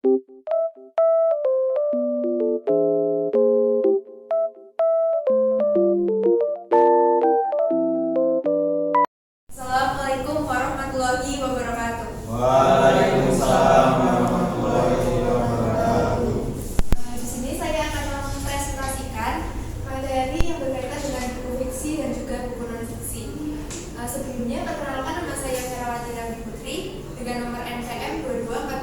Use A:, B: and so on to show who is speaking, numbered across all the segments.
A: Assalamualaikum warahmatullahi wabarakatuh.
B: Waalaikumsalam warahmatullahi wabarakatuh.
A: Di sini saya akan mempresentasikan materi yang berkaitan dengan buku fiksi dan juga buku non-fiksi. Sebelumnya, perkenalkan, nama saya Ferawati Rani Putri dengan nomor NPM 2240301140.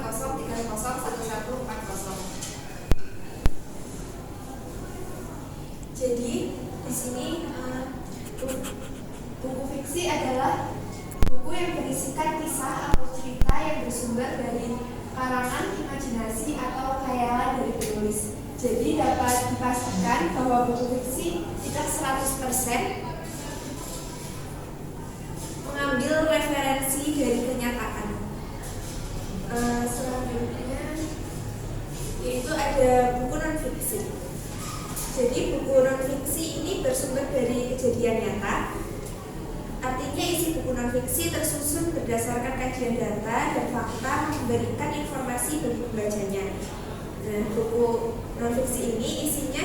A: Jadi, di sini buku fiksi adalah buku yang berisikan kisah atau cerita yang bersumber dari karangan imajinasi atau khayalan dari penulis. Jadi dapat dipastikan bahwa buku fiksi tidak 100% mengambil referensi dari kenyataan. Selanjutnya yaitu ada buku non-fiksi. Jadi buku non-fiksi ini bersumber dari kejadian nyata. Artinya isi buku non-fiksi tersusun berdasarkan kajian data dan fakta, memberikan informasi bagi pembacanya. Nah, buku non-fiksi ini isinya,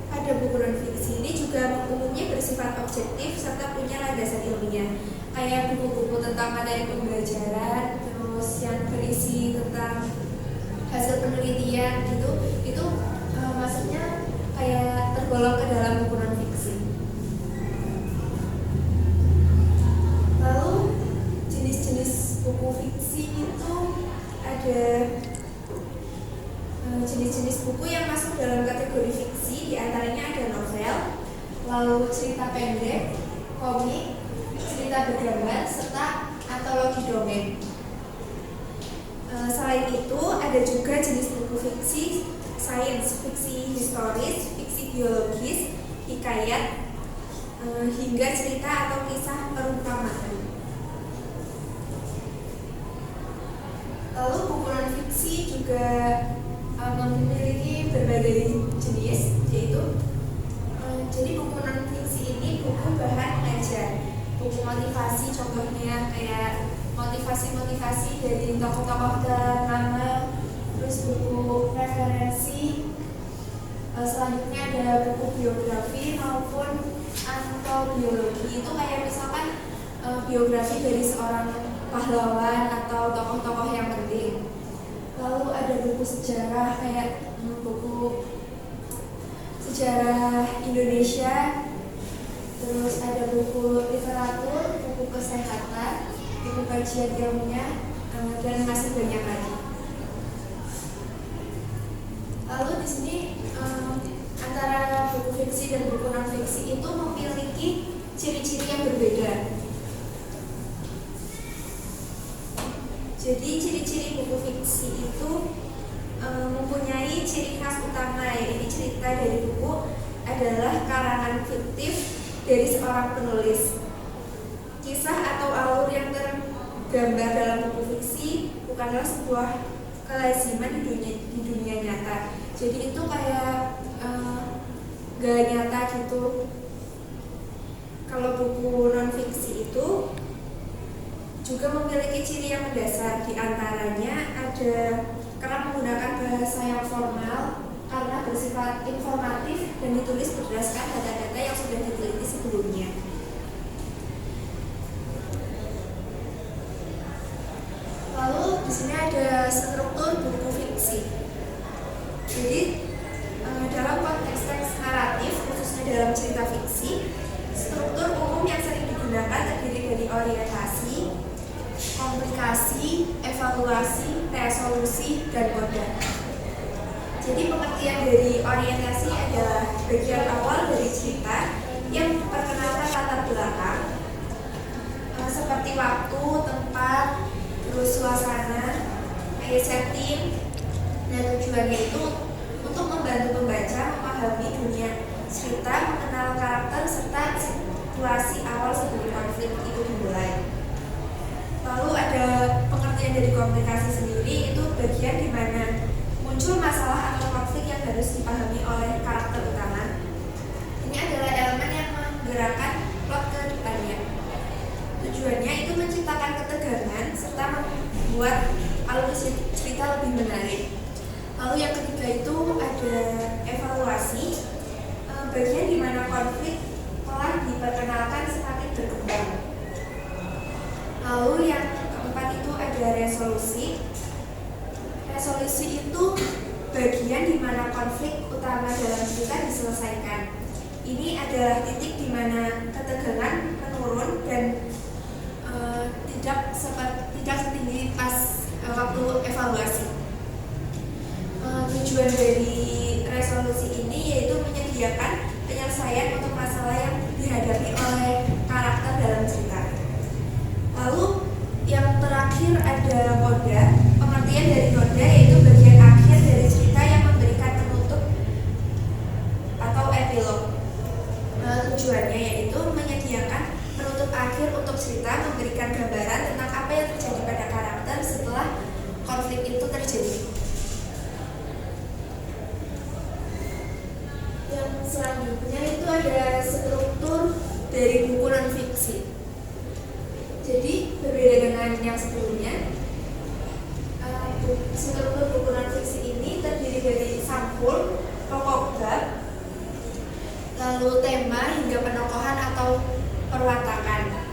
A: pada buku non-fiksi ini juga umumnya bersifat objektif serta punya landasan ilmiah. Kayak buku-buku tentang materi pembelajaran, terus yang berisi tentang hasil penelitian gitu, itu maksudnya kayak tergolong ke dalam buku non-fiksi. Lalu jenis-jenis buku fiksi itu ada jenis-jenis buku yang masuk dalam kategori fiksi, diantaranya ada novel, lalu cerita pendek, komik, cerita bergambar, serta antologi dongeng. Selain itu ada juga jenis buku fiksi sains, fiksi historis, fiksi biologis, hikayat, hingga cerita atau kisah perumpamaan. Lalu buku non-fiksi juga memiliki berbagai jenis, yaitu jadi buku non-fiksi ini buku bahan mengajar, buku motivasi, contohnya kayak motivasi dari tokoh-tokoh ternama, terus buku referensi. Selanjutnya ada buku biografi maupun antologi, itu kayak misalkan biografi dari seorang pahlawan atau tokoh-tokoh yang penting. Lalu ada buku sejarah kayak buku sejarah Indonesia, terus ada buku literatur, buku kesehatan, buku kajian ilmiah, dan masih banyak lagi. Lalu di sini antara buku fiksi dan buku non fiksi itu memiliki ciri-ciri yang berbeda. Jadi ciri-ciri buku fiksi itu mempunyai ciri khas utama, yaitu cerita dari buku adalah karangan fiktif dari seorang penulis. Kisah atau alur yang tergambar dalam buku fiksi bukanlah sebuah kelaziman di dunia nyata. Jadi itu kayak gak nyata gitu. Kalau buku non fiksi itu juga memiliki ciri yang mendasar, diantaranya ada kerap menggunakan bahasa yang formal karena bersifat informatif dan ditulis berdasarkan data-data yang sudah diteliti sebelumnya. Lalu di sini ada struktur buku fiksi. Jadi dalam konteks naratif, khususnya dalam cerita fiksi, struktur umum yang sering digunakan terdiri dari orientasi, komplikasi, evaluasi, resolusi, dan moda. Jadi pengertian dari orientasi adalah bagian awal dari cerita yang memperkenalkan latar belakang, seperti waktu, tempat, terus suasana, setting, dan tujuannya itu untuk membantu pembaca memahami dunia cerita, mengenal karakter, serta situasi awal sebelum konflik itu dimulai. Lalu ada pengertian dari komplikasi sendiri, itu bagian di mana muncul masalah atau konflik yang harus dipahami oleh karakter utama. Ini adalah elemen yang menggerakkan plot ke depannya. Tujuannya itu menciptakan ketegangan serta membuat alur cerita lebih menarik. yaitu ada evaluasi, bagian di mana konflik telah diperkenalkan semakin berkembang. Lalu yang keempat itu ada resolusi. Resolusi itu bagian di mana konflik utama dalam cerita diselesaikan. Ini adalah titik di mana ketegangan menurun dan tidak setinggi pas waktu evaluasi. Tujuan dari resolusi ini yaitu menyediakan penyelesaian untuk masalah yang dihadapi oleh karakter dalam cerita. Lalu yang terakhir ada coda. Pengertian dari coda yaitu bagian akhir dari cerita yang memberikan penutup atau epilog. Tujuannya yaitu menyediakan penutup akhir untuk cerita, memberikan gambaran tentang apa yang terjadi pada karakter setelah konflik itu terjadi. Yang selanjutnya itu ada struktur dari buku non-fiksi. Jadi berbeda dengan yang sebelumnya, struktur buku non-fiksi ini terdiri dari sampul, pokok bab, lalu tema hingga penokohan atau perwatakan.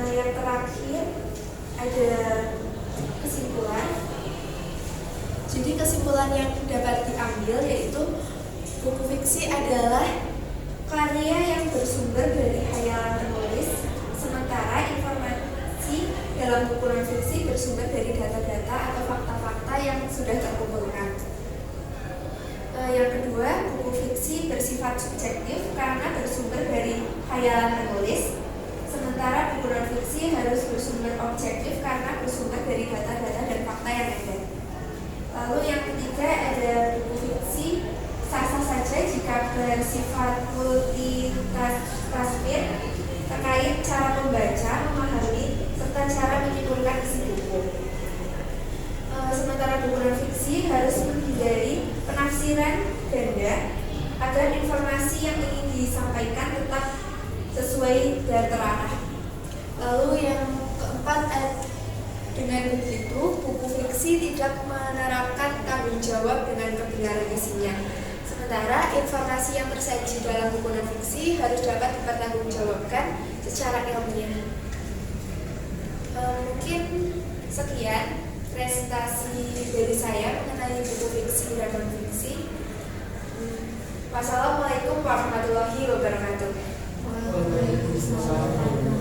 A: Yang terakhir ada kesimpulan. Jadi kesimpulan yang dapat diambil yaitu buku fiksi adalah karya yang bersumber dari khayalan penulis, sementara informasi dalam buku non-fiksi bersumber dari data-data atau fakta-fakta yang sudah terkumpulkan. Yang kedua, buku fiksi bersifat subjektif karena bersumber dari khayalan penulis, sementara buku non-fiksi harus bersumber objektif karena bersumber dari data-data dan fakta yang ada. Lalu yang ketiga ada buku fiksi sah-sah saja jika bersifat multitafsir terkait cara membaca, memahami, serta cara menyimpulkan isi buku. Sementara buku non-fiksi harus menghindari penafsiran ganda agar informasi yang ingin disampaikan tetap sesuai dan terarah. Lalu yang keempat, dengan begitu buku fiksi tidak menerapkan tanggung jawab dengan kebenaran isinya. Sementara informasi yang tersaji dalam buku non-fiksi harus dapat dipertanggungjawabkan secara ilmiah. Mungkin sekian presentasi dari saya mengenai buku fiksi dan non-fiksi. Wassalamualaikum warahmatullahi wabarakatuh.
B: Waalaikumsalam.